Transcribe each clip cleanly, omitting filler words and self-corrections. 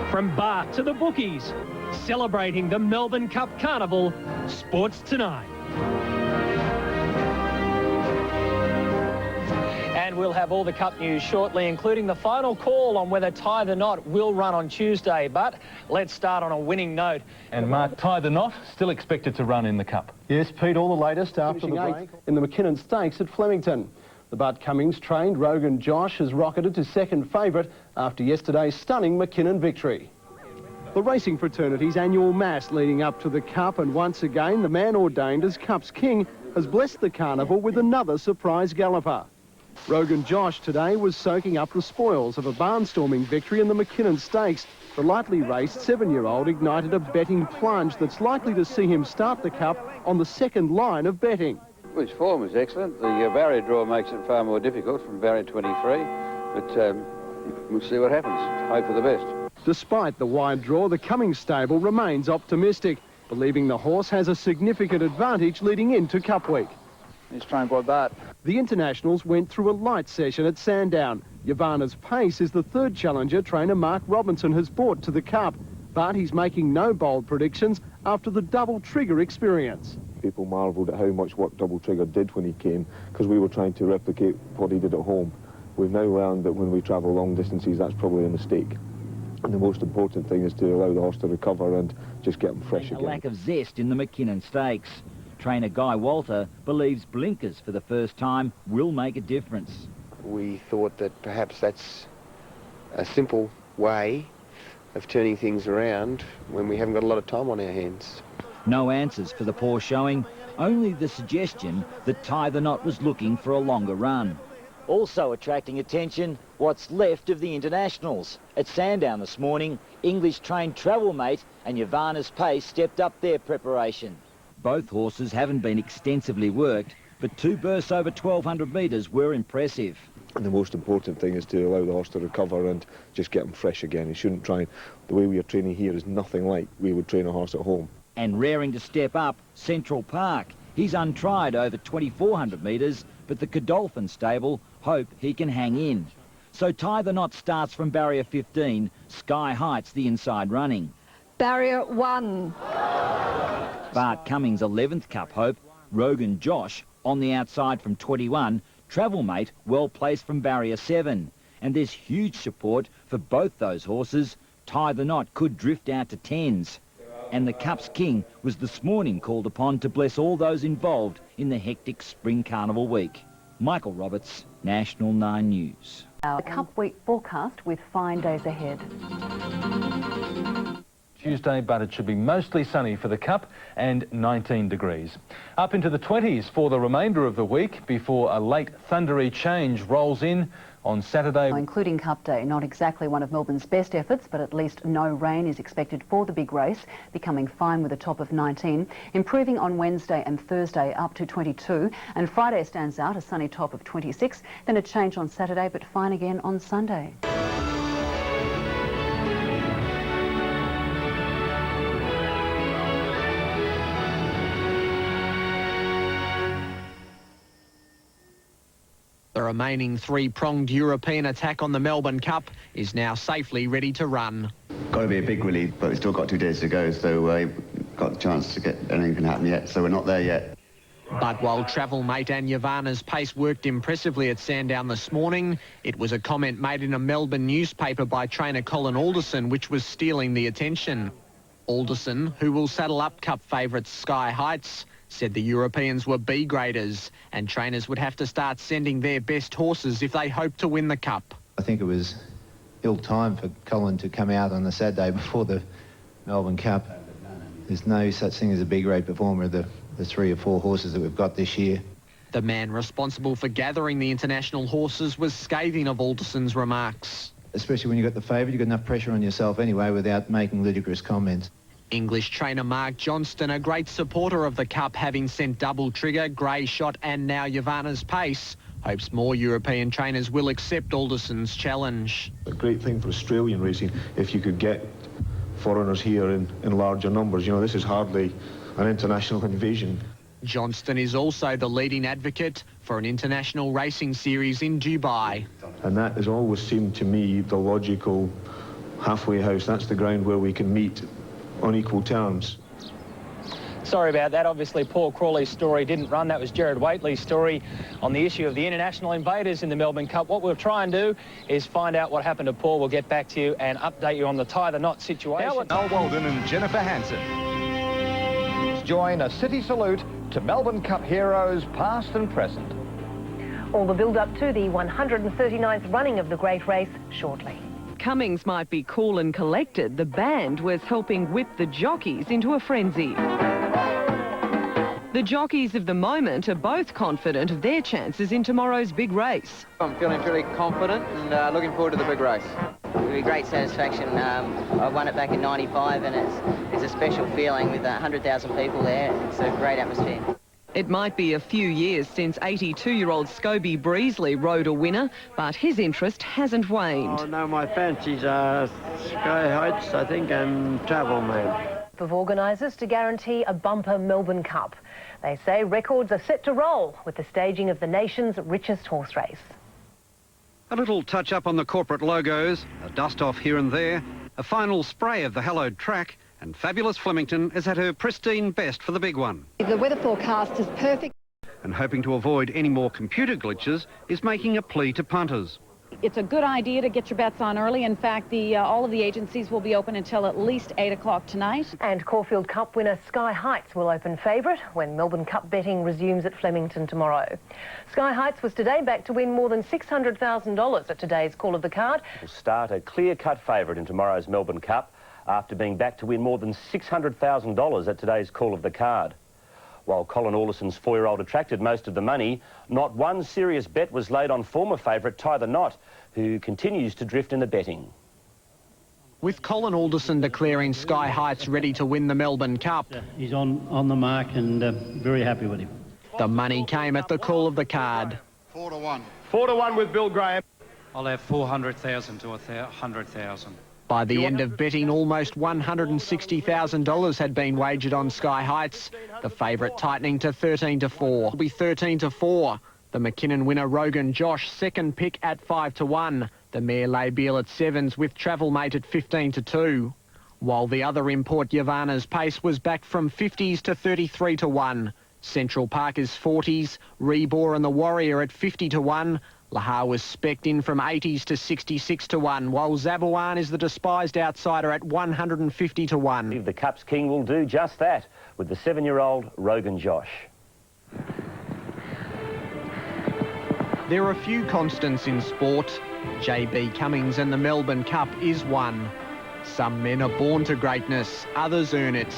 From bar to the bookies, celebrating the Melbourne Cup Carnival, Sports Tonight. And we'll have all the Cup news shortly, including the final call on whether Tie the Knot will run on Tuesday. But let's start on a winning note. And Mark, Tie the Knot still expected to run in the Cup. Yes, Pete, all the latest after the break in the McKinnon Stakes at Flemington. The Bud Cummings-trained Rogan Josh has rocketed to second favourite after yesterday's stunning McKinnon victory. The racing fraternity's annual mass leading up to the Cup, and once again the man ordained as Cup's king has blessed the carnival with another surprise galloper. Rogan Josh today was soaking up the spoils of a barnstorming victory in the McKinnon Stakes. The lightly raced 7-year-old ignited a betting plunge that's likely to see him start the Cup on the second line of betting. His form is excellent. The barrier draw makes it far more difficult from barrier 23, but we'll see what happens. Hope for the best. Despite the wide draw, the Cummings stable remains optimistic, believing the horse has a significant advantage leading into Cup Week. He's trained by Bart. The internationals went through a light session at Sandown. Yavana's Pace is the third challenger trainer Mark Robinson has brought to the Cup, but he's making no bold predictions after the double trigger experience. People marvelled at how much work Double Trigger did when he came, because we were trying to replicate what he did at home. We've now learned that when we travel long distances, that's probably a mistake. And the most important thing is to allow the horse to recover and just get him fresh again. A lack of zest in the McKinnon Stakes. Trainer Guy Walter believes blinkers for the first time will make a difference. We thought that perhaps that's a simple way of turning things around when we haven't got a lot of time on our hands. No answers for the poor showing, only the suggestion that Tie the Knot was looking for a longer run. Also attracting attention, what's left of the internationals. At Sandown this morning, English-trained Travel Mate and Yavana's Pace stepped up their preparation. Both horses haven't been extensively worked, but 2 bursts over 1,200 metres were impressive. And the most important thing is to allow the horse to recover and just get him fresh again. He shouldn't try. The way we are training here is nothing like we would train a horse at home. And raring to step up, Central Park. He's untried over 2,400 metres, but the Godolphin stable hope he can hang in. So Tie the Knot starts from barrier 15, Sky Heights the inside running. Barrier 1. Bart Cummings' 11th Cup hope, Rogan Josh, on the outside from 21, Travel Mate well placed from barrier 7. And there's huge support for both those horses. Tie the Knot could drift out to 10s. And the Cup's king was this morning called upon to bless all those involved in the hectic Spring Carnival week. Michael Roberts, National 9 News. Our Cup Week forecast with fine days ahead. Tuesday, but it should be mostly sunny for the Cup and 19 degrees. Up into the 20s for the remainder of the week before a late thundery change rolls in on Saturday. Including Cup Day, not exactly one of Melbourne's best efforts, but at least no rain is expected for the big race, becoming fine with a top of 19, improving on Wednesday and Thursday up to 22, and Friday stands out, a sunny top of 26, then a change on Saturday, but fine again on Sunday. The remaining 3-pronged European attack on the Melbourne Cup is now safely ready to run. Got to be a big relief, but we've still got 2 days to go, so we've got the chance to get anything can happen yet, so we're not there yet. But while Travel Mate and Yavana's Pace worked impressively at Sandown this morning, it was a comment made in a Melbourne newspaper by trainer Colin Alderson which was stealing the attention. Alderson, who will saddle up Cup favourites Sky Heights, said the Europeans were B-graders and trainers would have to start sending their best horses if they hope to win the Cup. I think it was ill-timed for Colin to come out on the Saturday before the Melbourne Cup. There's no such thing as a B-grade performer of the 3 or 4 horses that we've got this year. The man responsible for gathering the international horses was scathing of Alderson's remarks. Especially when you've got the favourite, you've got enough pressure on yourself anyway without making ludicrous comments. English trainer Mark Johnston, a great supporter of the Cup, having sent Double Trigger, Grey Shot and now Yavana's Pace, hopes more European trainers will accept Alderson's challenge. A great thing for Australian racing if you could get foreigners here in larger numbers. You know, this is hardly an international invasion. Johnston is also the leading advocate for an international racing series in Dubai. And that has always seemed to me the logical halfway house. That's the ground where we can meet on equal terms. Sorry about that. Obviously, Paul Crawley's story didn't run. That was Jared Waitley's story on the issue of the international invaders in the Melbourne Cup. What we'll try and do is find out what happened to Paul. We'll get back to you and update you on the tie the knot situation. Mel Walden and Jennifer Hansen join a city salute to Melbourne Cup heroes past and present. All the build-up to the 139th running of the great race shortly. Cummings might be cool and collected. The band was helping whip the jockeys into a frenzy. The jockeys of the moment are both confident of their chances in tomorrow's big race. I'm feeling pretty confident and looking forward to the big race. It'll be great satisfaction. I won it back in '95 and it's a special feeling with 100,000 people there. It's a great atmosphere. It might be a few years since 82-year-old Scobie Breesley rode a winner, but his interest hasn't waned. Oh, no, my fancies are Sky Heights, I think, and Travel Man. Of organisers to guarantee a bumper Melbourne Cup. They say records are set to roll with the staging of the nation's richest horse race. A little touch-up on the corporate logos, a dust-off here and there, a final spray of the hallowed track, and fabulous Flemington is at her pristine best for the big one. The weather forecast is perfect. And hoping to avoid any more computer glitches, is making a plea to punters. It's a good idea to get your bets on early. In fact, all of the agencies will be open until at least 8 o'clock tonight. And Caulfield Cup winner Sky Heights will open favourite when Melbourne Cup betting resumes at Flemington tomorrow. Sky Heights was today back to win more than $600,000 at today's call of the card. Will start a clear-cut favourite in tomorrow's Melbourne Cup after being back to win more than $600,000 at today's call of the card. While Colin Alderson's 4-year-old attracted most of the money, not one serious bet was laid on former favourite Tie the Knot, who continues to drift in the betting. With Colin Alderson declaring Sky Heights ready to win the Melbourne Cup. He's on the mark and very happy with him. The money came at the call of the card. 4 to 1. 4 to 1 with Bill Graham. I'll have 400,000 to 100,000. By the end of betting, almost $160,000 had been wagered on Sky Heights. The favourite tightening to 13 to 4. It'll be 13 to 4. The McKinnon winner Rogan Josh, second pick at 5 to 1. The mare Labiel at 7s with Travel Mate at 15 to 2. While the other import Yavana's Pace was back from 50s to 33 to 1. Central Park is 40s. Rebor and the Warrior at 50 to 1. Lahar was specced in from 80s to 66 to 1, while Zabawan is the despised outsider at 150 to 1. The Cup's king will do just that with the 7-year-old Rogan Josh. There are few constants in sport. JB Cummings and the Melbourne Cup is one. Some men are born to greatness, others earn it.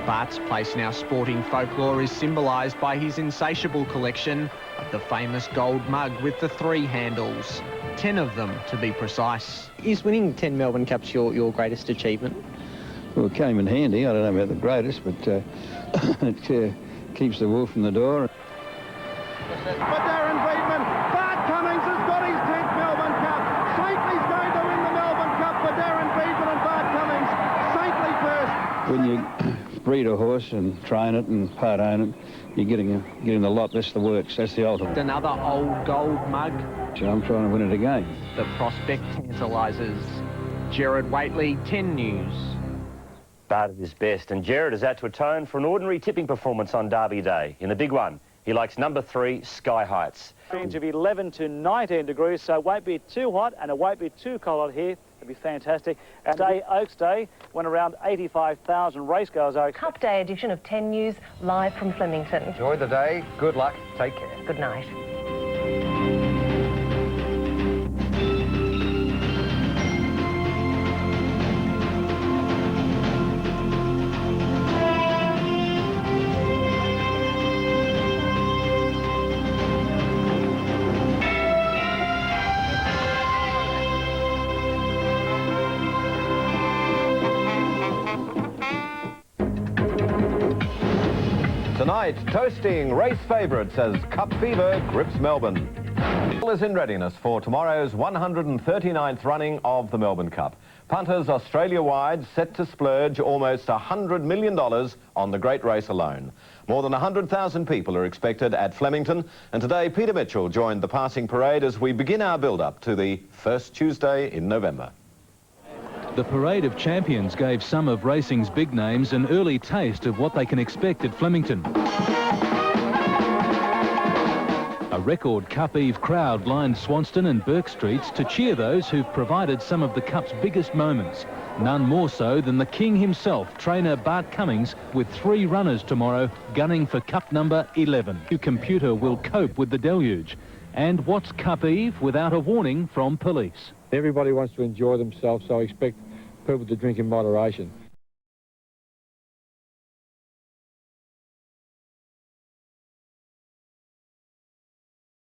Bart's place in our sporting folklore is symbolised by his insatiable collection of the famous gold mug with the 3 handles. 10 of them, to be precise. Is winning 10 Melbourne Cups your greatest achievement? Well, it came in handy. I don't know about the greatest, but it keeps the wolf from the door. For Darren Beatman, Bart Cummings has got his 10th Melbourne Cup. Saintly's going to win the Melbourne Cup for Darren Beatman and Bart Cummings. Saintly first. When you breed a horse and train it and part own it, you're getting the lot. That's the works. That's the ultimate. Another old gold mug. So I'm trying to win it again. The prospect tantalises. Jared Waitley, 10 News. Bart at his best, and Jared is out to atone for an ordinary tipping performance on Derby Day. In the big one, he likes number 3, Sky Heights. Range of 11 to 19 degrees, so it won't be too hot and it won't be too cold out here. It'll be fantastic. And today, Oaks Day, when around 85,000 racegoers are... Cup Day edition of 10 News, live from Flemington. Enjoy the day. Good luck. Take care. Good night. Tonight, toasting race favourites as Cup fever grips Melbourne. Is in readiness for tomorrow's 139th running of the Melbourne Cup. Punters Australia-wide set to splurge almost $100 million on the great race alone. More than 100,000 people are expected at Flemington, and today Peter Mitchell joined the passing parade as we begin our build-up to the first Tuesday in November. The Parade of Champions gave some of racing's big names an early taste of what they can expect at Flemington. A record Cup Eve crowd lined Swanston and Burke Streets to cheer those who've provided some of the Cup's biggest moments. None more so than the King himself, trainer Bart Cummings, with 3 runners tomorrow gunning for Cup number 11. New computer will cope with the deluge. And what's Cup Eve without a warning from police? Everybody wants to enjoy themselves, so I expect people to drink in moderation.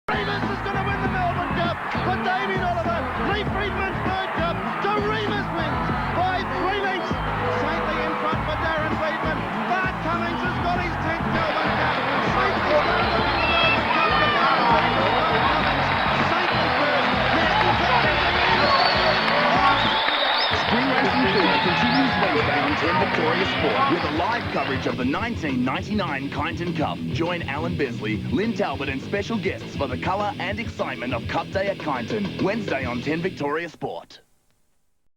Remus is going to win the Melbourne Cup for Damien Oliver. Lee Friedman's third cup. So Remus wins by 3 lengths. Saintly in front for Darren Friedman. Bart Cummings has got his 10th Melbourne Cup. Saintly's going to win the Melbourne Cup for Darren Friedman. Bart Cummings. Saintly first. Spring Racing Tour continues Wednesday on 10 Victoria Sport with a live coverage of the 1999 Kyneton Cup. Join Alan Besley, Lynn Talbot and special guests for the colour and excitement of Cup Day at Kyneton. Wednesday on 10 Victoria Sport.